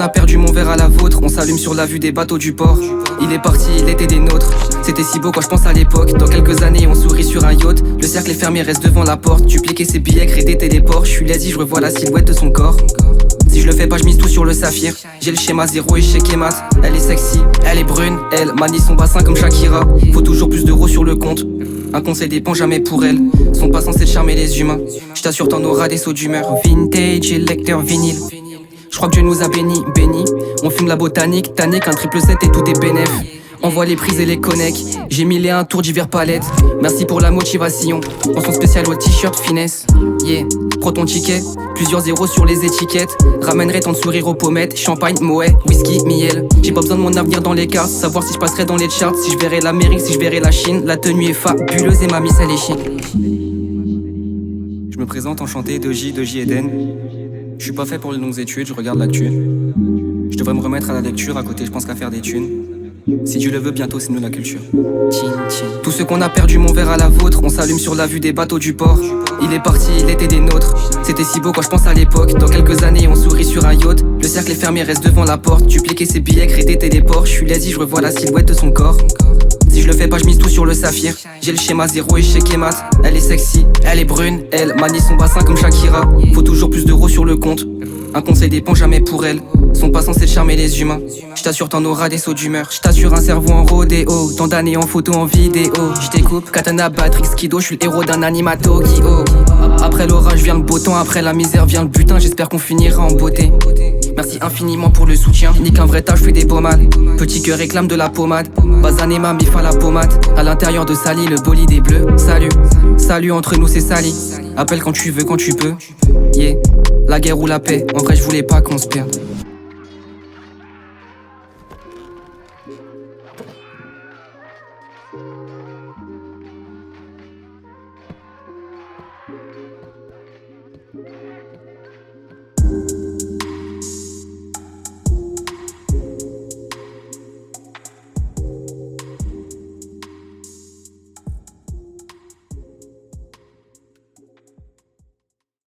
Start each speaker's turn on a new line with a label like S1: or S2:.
S1: a perdu mon verre à la vôtre. On s'allume sur la vue des bateaux du port. Il est parti, il était des nôtres. C'était si beau quand je pense à l'époque. Dans quelques années on sourit sur un yacht. Le cercle est fermé, reste devant la porte. Dupliquer ses billets, créer des téléports. Je suis lazy, je revois la silhouette de son corps. Si je le fais pas, je mise tout sur le saphir. J'ai le schéma 0 échec et mat. Elle est sexy, elle est brune. Elle manie son bassin comme Shakira. Faut toujours plus d'euros sur le compte. Un conseil dépend jamais pour elle. Sont pas censés charmer les humains. Je t'assure t'en auras des sauts d'humeur. Vintage et lecteur vinyle. Je crois que Dieu nous a bénis. On fume la botanique, tanique, un 777 et tout est bénéf. Envoie les prises et les connects. J'ai mis les un tour d'hiver palette. Merci pour la motivation. Mention spéciale au t-shirt finesse. Yeah, prends ton ticket. Plusieurs zéros sur les étiquettes. Ramènerai ton sourire aux pommettes. Champagne, moët, whisky, miel. J'ai pas besoin de mon avenir dans les cartes. Savoir si je passerai dans les charts. Si je verrai l'Amérique, si je verrai la Chine. La tenue est fabuleuse et ma miss elle est chic. Je me présente enchanté, Doji Eden. Je suis pas fait pour les longues études, je regarde l'actu. Je devrais me remettre à la lecture, à côté je pense qu'à faire des thunes. Si Dieu le veut, bientôt c'est nous la culture. Tous ceux qu'on a perdu mon verre à la vôtre. On s'allume sur la vue des bateaux du port. Il est parti, il était des nôtres. C'était si beau quand je pense à l'époque. Dans quelques années on sourit sur un yacht. Le cercle est fermé, reste devant la porte. Dupliquer ses billets, créer des téléports. Je suis lazy, je revois la silhouette de son corps. Si je le fais pas, je mise tout sur le saphir. J'ai le schéma 0 échec et mat. Elle est sexy, elle est brune. Elle manie son bassin comme Shakira. Faut toujours plus d'euros sur le compte. Un conseil dépend jamais pour elle. Sont pas censés charmer les humains. J't'assure t'en auras des sauts d'humeur. J't'assure un cerveau en rodéo. Tant d'années en photo, en vidéo. J'découpe, katana, Batrix, Kido. J'suis le héros d'un animato qui Après l'orage vient le beau temps. Après la misère vient le butin. J'espère qu'on finira en beauté. Merci infiniment pour le soutien. Nique un vrai tas, j'fais des pommades. Petit cœur réclame de la pommade. Bazanema, mif à la pommade. À l'intérieur de Sali, le bolide est bleu. Salut entre nous c'est Sali. Appelle quand tu veux, quand tu peux. Yeah, la guerre ou la paix. En vrai je voulais pas qu'on se perde.